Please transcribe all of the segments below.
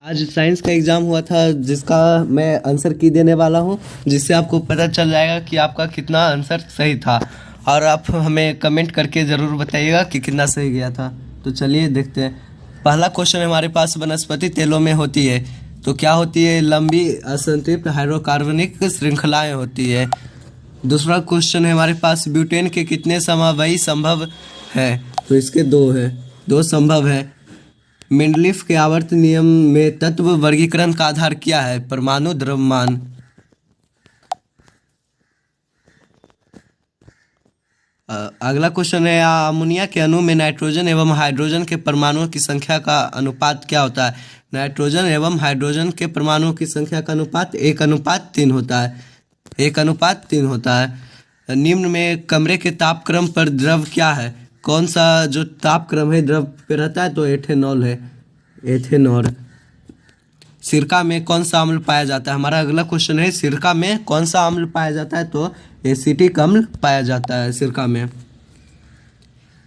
आज साइंस का एग्ज़ाम हुआ था जिसका मैं आंसर की देने वाला हूँ, जिससे आपको पता चल जाएगा कि आपका कितना आंसर सही था। और आप हमें कमेंट करके ज़रूर बताइएगा कि कितना सही गया था। तो चलिए देखते हैं। पहला क्वेश्चन हमारे पास वनस्पति तेलों में होती है तो क्या होती है? लंबी असंतृप्त हाइड्रोकार्बनिक श्रृंखलाएं होती है। दूसरा क्वेश्चन है हमारे पास ब्यूटेन के कितने समवायी संभव है? तो इसके दो है, दो संभव है। मेंडलीफ के आवर्त नियम में तत्व वर्गीकरण का आधार क्या है? परमाणु द्रव्यमान। अगला क्वेश्चन है अमोनिया के अणु में नाइट्रोजन एवं हाइड्रोजन के परमाणुओं की संख्या का अनुपात क्या होता है? नाइट्रोजन एवं हाइड्रोजन के परमाणुओं की संख्या का अनुपात 1:3 होता है। 1:3 होता है। निम्न में कमरे के तापक्रम पर द्रव क्या है? कौन सा जो तापक्रम है द्रव पे रहता है? तो एथेनॉल है, एथेनॉल। सिरका में कौन सा अम्ल पाया जाता है? हमारा अगला क्वेश्चन है सिरका में कौन सा अम्ल पाया जाता है? तो एसिटिक अम्ल पाया जाता है सिरका में।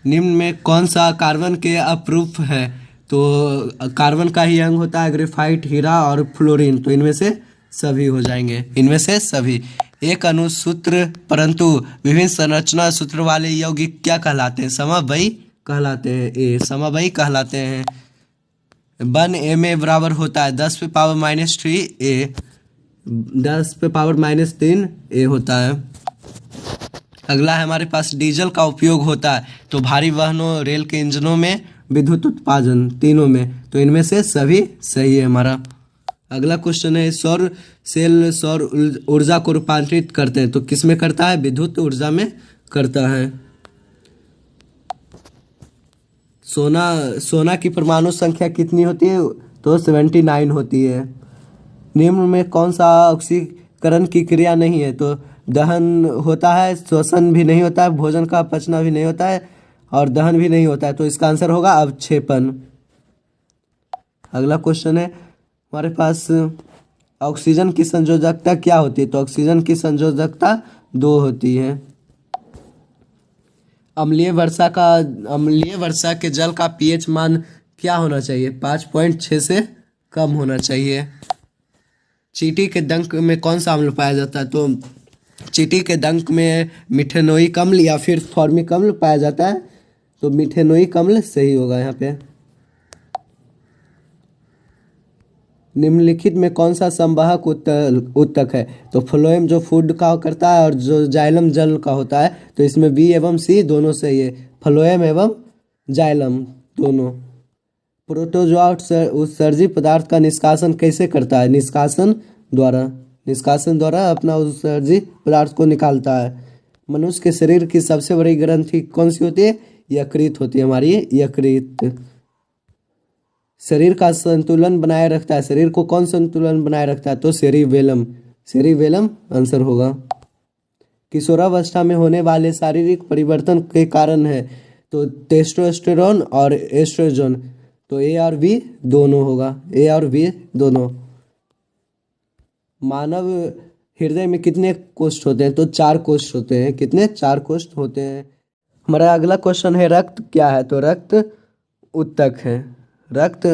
निम्न में कौन सा कार्बन के अपरूप है? तो कार्बन का ही अंग होता है ग्रेफाइट, हीरा और फ्लोरीन। तो इनमें से सभी हो जाएंगे, इनमें से सभी। एक अणुसूत्र परंतु विभिन्न संरचना सूत्र वाले यौगिक क्या कहलाते हैं? समवायी कहलाते हैं। ए समवायी कहलाते हैं। 1 बराबर होता है 10⁻³ ए, 10⁻³ ए होता है। अगला है हमारे पास डीजल का उपयोग होता है तो भारी वाहनों, रेल के इंजनों में, विद्युत उत्पादन, तीनों में। तो इनमें से सभी सही है हमारा। अगला क्वेश्चन है सौर सेल सौर ऊर्जा को रूपांतरित करते हैं तो किस में करता है? विद्युत ऊर्जा में करता है। सोना की परमाणु संख्या कितनी होती है? तो 79 होती है। निम्न में कौन सा ऑक्सीकरण की क्रिया नहीं है? तो दहन होता है, श्वसन भी नहीं होता है, भोजन का पचना भी नहीं होता है और दहन भी नहीं होता है। तो इसका आंसर होगा अवक्षेपण। अगला क्वेश्चन है हमारे पास ऑक्सीजन की संयोजकता क्या होती है? तो ऑक्सीजन की संयोजकता 2 होती है। अम्लीय वर्षा के जल का पीएच मान क्या होना चाहिए? 5.6 से कम होना चाहिए। चींटी के डंक में कौन सा अम्ल पाया जाता है? तो चींटी के डंक में मिथेनोइक अम्ल या फिर फॉर्मिक अम्ल पाया जाता है। तो मिथेनोइक अम्ल सही होगा यहाँ पे। निम्नलिखित में कौन सा संवाहक उत्तक है? तो फ्लोएम जो फूड का करता है और जो जाइलम जल का होता है। तो इसमें बी एवं सी दोनों सही है, फ्लोएम एवं जाइलम दोनों। प्रोटोजोआ उत्सर्जित पदार्थ का निष्कासन कैसे करता है? निष्कासन द्वारा अपना उत्सर्जित पदार्थ को निकालता है। मनुष्य के शरीर की सबसे बड़ी ग्रंथि कौन सी होती है? यकृत होती है हमारी, यकृत। शरीर का संतुलन बनाए रखता है, शरीर को कौन संतुलन बनाए रखता है? तो सेरिबेलम, सेरिबेलम आंसर होगा। किशोरावस्था में होने वाले शारीरिक परिवर्तन के कारण है तो टेस्टोस्टेरोन और एस्ट्रोजन। तो ए और बी दोनों होगा, ए और बी दोनों। मानव हृदय में कितने कोष्ठ होते हैं? तो 4 कोष्ठ होते हैं। कितने? 4 कोष्ठ होते हैं। हमारा अगला क्वेश्चन है रक्त क्या है? तो रक्त ऊतक है, रक्त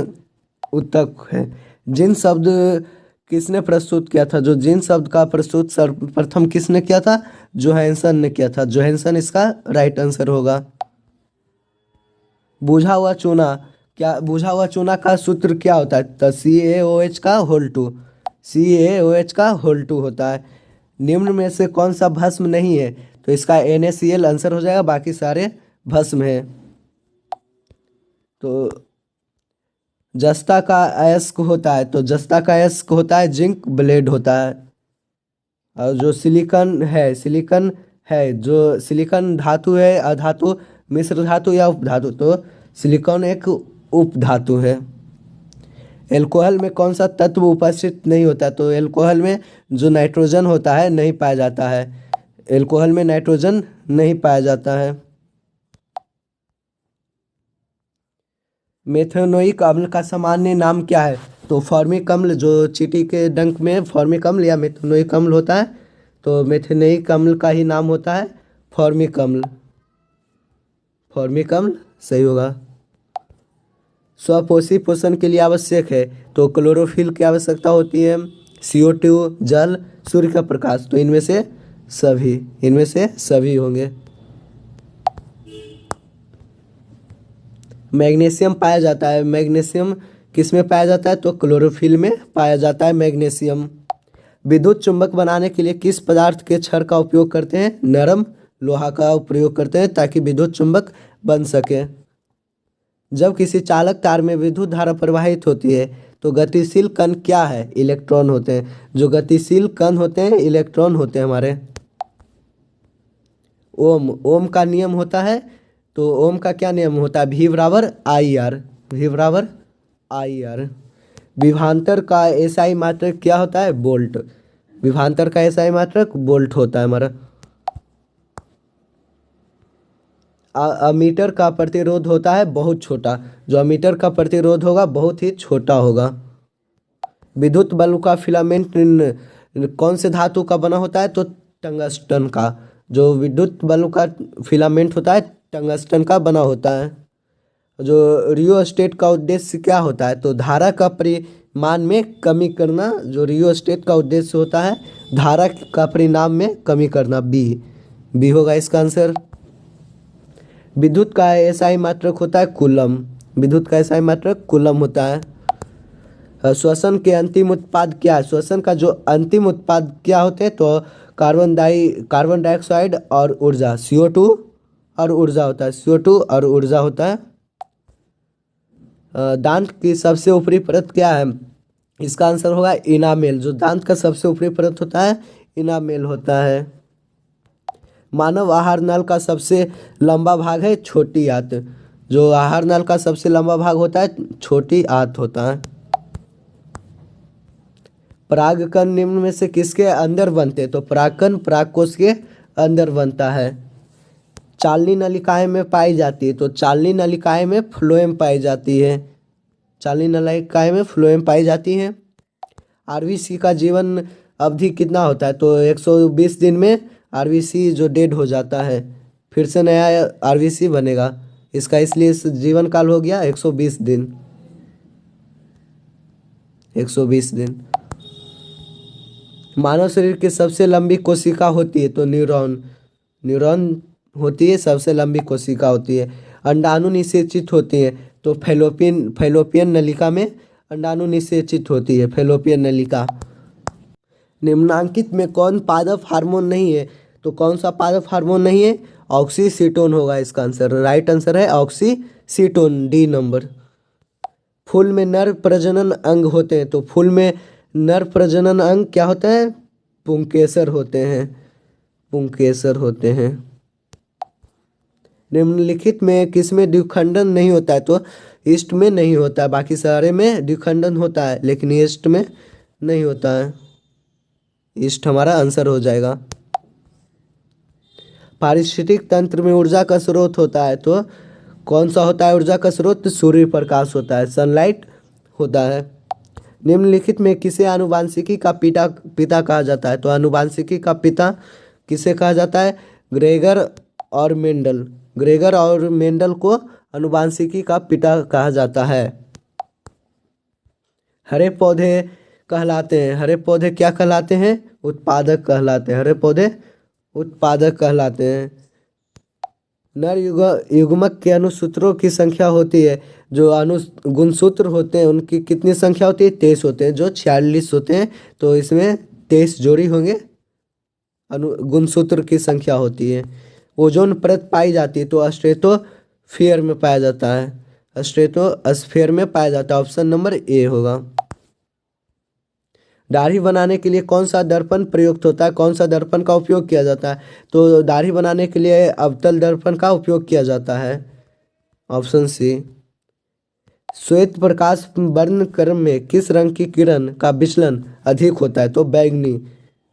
ऊतक है। जिन शब्द किसने प्रस्तुत किया था? जो जिन शब्द का प्रस्तुत सर्वप्रथम किसने किया था? जोहानसन ने किया था। जोहानसन इसका राइट आंसर होगा। बुझा हुआ चूना क्या? बुझा हुआ चूना का सूत्र क्या होता है? तो CaOH का होल 2, CaOH का होल 2 होता है। निम्न में से कौन सा भस्म नहीं है? तो इसका NaCl आंसर हो जाएगा, बाकी सारे भस्म है। तो जस्ता का अयस्क होता है तो जस्ता का अयस्क होता है जिंक ब्लेड होता है। और जो सिलिकॉन है जो सिलिकॉन धातु है, अधातु, मिश्र धातु या उपधातु। तो सिलिकॉन एक उपधातु है। एल्कोहल में कौन सा तत्व उपस्थित नहीं होता? तो एल्कोहल में जो नाइट्रोजन होता है नहीं पाया जाता है। एल्कोहल में नाइट्रोजन नहीं पाया जाता है। मेथेनोइक अम्ल का सामान्य नाम क्या है? तो फॉर्मिक अम्ल, जो चींटी के डंक में फॉर्मिक अम्ल या मेथेनोइक अम्ल होता है। तो मेथेनोइक अम्ल का ही नाम होता है फॉर्मिक अम्ल, फॉर्मिक अम्ल सही होगा। स्वपोषी पोषण के लिए आवश्यक है, तो क्लोरोफिल की आवश्यकता होती है, CO2, जल, सूर्य का प्रकाश। तो इनमें से सभी होंगे। मैग्नीशियम पाया जाता है, मैग्नीशियम किस में पाया जाता है? तो क्लोरोफिल में पाया जाता है मैग्नीशियम। विद्युत चुंबक बनाने के लिए किस पदार्थ के छड़ का उपयोग करते हैं? नरम लोहा का प्रयोग करते हैं ताकि विद्युत चुंबक बन सके। जब किसी चालक तार में विद्युत धारा प्रवाहित होती है तो गतिशील कण क्या है? इलेक्ट्रॉन होते हैं। जो गतिशील कण होते हैं इलेक्ट्रॉन होते हैं हमारे। ओम का नियम होता है, तो ओम का क्या नियम होता है? V बराबर आई आर। विभवांतर का एसआई मात्रक क्या होता है? वोल्ट। विभवांतर का एसआई मात्रक वोल्ट होता है हमारा। अमीटर का प्रतिरोध होता है बहुत छोटा। जो अमीटर का प्रतिरोध होगा बहुत ही छोटा होगा। विद्युत बल्ब का फिलामेंट कौन से धातु का बना होता है? तो टंगस्टन का। जो विद्युत बल्ब का फिलामेंट होता है टंगस्टन का बना होता है। जो रियोस्टेट का उद्देश्य क्या होता है? तो धारा का परिमाण में कमी करना। जो रियोस्टेट का उद्देश्य होता है धारा का परिमाण में कमी करना। बी होगा इसका आंसर। विद्युत का एसआई मात्रक होता है कूलम। विद्युत का एसआई मात्रक कूलम होता है। श्वसन के अंतिम उत्पाद क्या है? श्वसन का जो अंतिम उत्पाद क्या होते हैं? तो कार्बन डाइऑक्साइड और ऊर्जा, CO2 और ऊर्जा होता है। CO2 और ऊर्जा होता है। दांत की सबसे ऊपरी परत क्या है? इसका आंसर होगा इनामेल। जो दांत का सबसे ऊपरी परत होता है इनामेल होता है। मानव आहार नल का सबसे लंबा भाग है छोटी आंत। जो आहार नल का सबसे लंबा भाग होता है छोटी आंत होता है। परागकण निम्न में से किसके अंदर बनते हैं? तो परागकण परागकोश के अंदर बनता है। चालनी नलिकाएं में पाई जाती है, तो चालनी नलिकाएं में फ्लोएम पाई जाती है। चालनी नलिकाएं में फ्लोएम पाई जाती हैं। आरबीसी का जीवन अवधि कितना होता है? तो 120 दिन में आरबीसी जो डेड हो जाता है फिर से नया आरबीसी बनेगा। इसका इसलिए जीवन काल हो गया 120 दिन। 120 दिन। मानव शरीर की सबसे लंबी कोशिका होती है? तो न्यूरॉन होती है, सबसे लंबी कोशिका होती है। अंडाणु निषेचित होती है, तो फैलोपियन नलिका में अंडाणु निषेचित होती है, फैलोपियन नलिका। निम्नांकित में कौन पादप हार्मोन नहीं है? तो कौन सा पादप हार्मोन नहीं है? ऑक्सीसीटोन होगा इसका आंसर। राइट आंसर है ऑक्सीसीटोन, डी नंबर। फूल में नर प्रजनन अंग होते हैं, तो फूल में नर प्रजनन अंग क्या होता है? पुंकेसर होते हैं। निम्नलिखित में किसमें द्विखंडन नहीं होता है? तो ईस्ट में नहीं होता है। बाकी सारे में द्विखंडन होता है लेकिन ईस्ट में नहीं होता है। ईस्ट हमारा आंसर हो जाएगा। पारिस्थितिक तंत्र में ऊर्जा का स्रोत होता है, तो कौन सा होता है ऊर्जा का स्रोत? सूर्य प्रकाश होता है, सनलाइट होता है। निम्नलिखित में किसे आनुवांशिकी का पिता कहा जाता है? तो आनुवांशिकी का पिता किसे कहा जाता है? ग्रेगर और मेंडल को आनुवांशिकी का पिता कहा जाता है। हरे पौधे कहलाते हैं। हरे पौधे क्या कहलाते हैं? उत्पादक कहलाते हैं। हरे पौधे उत्पादक कहलाते हैं। नर युग्मक के अनुसूत्रों की संख्या होती है। जो गुणसूत्र होते हैं उनकी कितनी संख्या होती है? 23 होते हैं। जो 46 होते हैं, तो इसमें 23 जोड़ी होंगे। गुणसूत्र की संख्या होती है। ओजोन परत पाई जाती है, तो स्ट्रेटोस्फीयर में पाया जाता है। स्ट्रेटोस्फीयर में पाया जाता है। ऑप्शन नंबर ए होगा। दाढ़ी बनाने के लिए कौन सा दर्पण प्रयुक्त होता है? कौन सा दर्पण का उपयोग किया जाता है? तो दाढ़ी बनाने के लिए अवतल दर्पण का उपयोग किया जाता है। Option C. श्वेत प्रकाश वर्णक्रम में किस रंग की किरण का विचलन अधिक होता है? तो बैंगनी।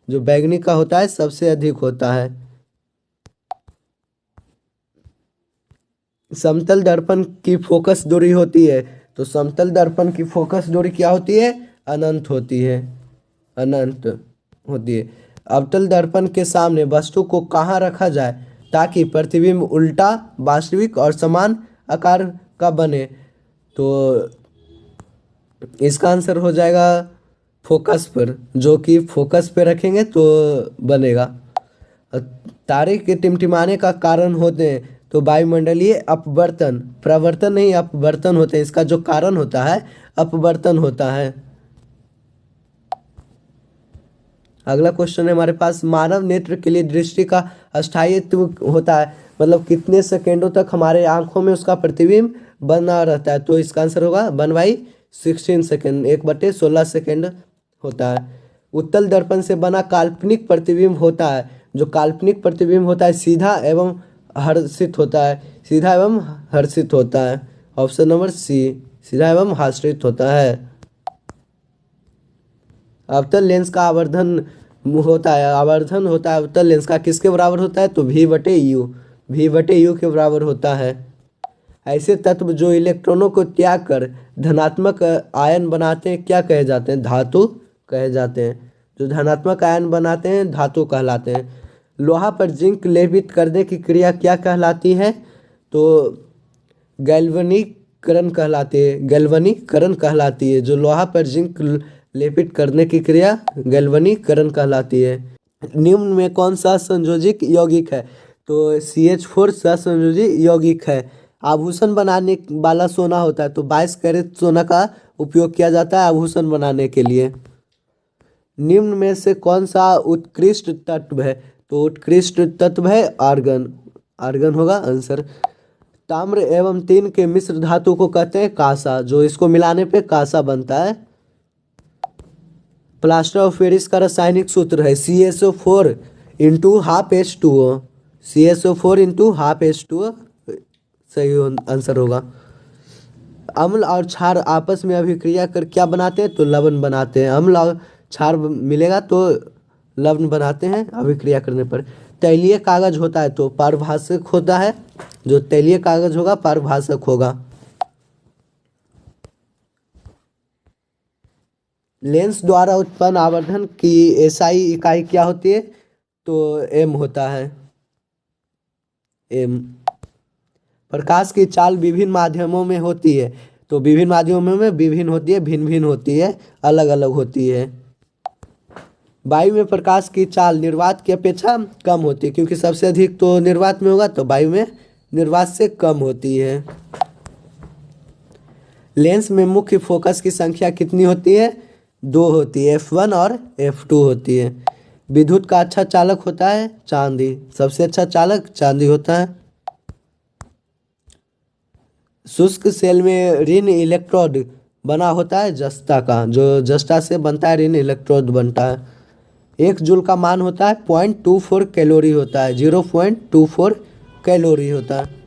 जो बैंगनी का होता है सबसे अधिक होता है। समतल दर्पण की फोकस दूरी होती है, तो समतल दर्पण की फोकस दूरी क्या होती है? अनंत होती है। अवतल दर्पण के सामने वस्तु को कहाँ रखा जाए ताकि प्रतिबिंब उल्टा, वास्तविक और समान आकार का बने? तो इसका आंसर हो जाएगा फोकस पर, जो कि फोकस पे रखेंगे तो बनेगा। तारे के टिमटिमाने का कारण होते हैं तो वायुमंडलीय अपवर्तन, प्रवर्तन नहीं अपवर्तन होते हैं, इसका जो कारण होता है अपवर्तन होता है। अगला क्वेश्चन है हमारे पास, मानव नेत्र के लिए दृष्टि का अस्थायित्व होता है, मतलब कितने सेकेंडों तक हमारे आंखों में उसका प्रतिबिंब बना रहता है, तो इसका आंसर होगा 1/16 सेकेंड, 1/16 सेकेंड होता है। उत्तल दर्पण से बना काल्पनिक प्रतिबिंब होता है, जो काल्पनिक प्रतिबिंब होता है सीधा एवं हर्षित होता है, सीधा एवं हर्षित होता है। ऑप्शन नंबर सी, सीधा एवं हर्षित होता है। अवतल लेंस का आवर्धन होता है, आवर्धन होता है अवतल लेंस का, किसके बराबर होता है, तो V/U, V/U के बराबर होता है। ऐसे तत्व जो इलेक्ट्रॉनों को त्याग कर धनात्मक आयन बनाते हैं क्या कहे जाते हैं, धातु कहे जाते हैं। जो धनात्मक आयन बनाते हैं धातु कहलाते हैं। लोहा पर जिंक लेपित करने की क्रिया क्या कहलाती है, तो गैल्वनीकरण कहलाती है, गैल्वनीकरण कहलाती है। जो लोहा पर जिंक लेपित करने की क्रिया गैल्वनीकरण कहलाती है। निम्न में कौन सा संयोजिक यौगिक है, तो CH4 सहसंयोजी यौगिक है। आभूषण बनाने वाला सोना होता है तो 22 कैरेट सोना का उपयोग किया जाता है आभूषण बनाने के लिए। निम्न में से कौन सा उत्कृष्ट तत्व है, तो उत्कृष्ट तत्व है आर्गन, आर्गन होगा आंसर। ताम्र एवं टीन के मिश्र धातु को कहते हैं कांसा, जो इसको मिलाने पे कांसा बनता है। प्लास्टर ऑफ पेरिस का रासायनिक सूत्र है CaSO4 × ½ H2O, CaSO4 × ½ H2O सही आंसर होगा। अम्ल और क्षार आपस में अभिक्रिया कर क्या बनाते हैं, तो लवण बनाते हैं। अम्ल और क्षार मिलेगा तो लवण बनाते हैं अभिक्रिया करने पर। तैलीय कागज होता है तो पारभाषक होता है, जो तैलीय कागज होगा पारभाषक होगा। लेंस द्वारा उत्पन्न आवर्धन की SI इकाई क्या होती है, तो M होता है, M। प्रकाश की चाल विभिन्न माध्यमों में होती है, तो विभिन्न माध्यमों में विभिन्न होती है, भिन्न भिन्न होती है, अलग अलग होती है। वायु में प्रकाश की चाल निर्वात की अपेक्षा कम होती है, क्योंकि सबसे अधिक तो निर्वात में होगा, तो वायु में निर्वात से कम होती है। लेंस में मुख्य फोकस की संख्या कितनी होती है, 2 होती है, F1 और F2 होती है। विद्युत का अच्छा चालक होता है चांदी, सबसे अच्छा चालक चांदी होता है। शुष्क सेल में ऋण इलेक्ट्रोड बना होता है जस्ता का, जो जस्ता से बनता है ऋण इलेक्ट्रोड बनता है। 1 जूल का मान होता है 0.24 कैलोरी होता है, 0.24 कैलोरी होता है।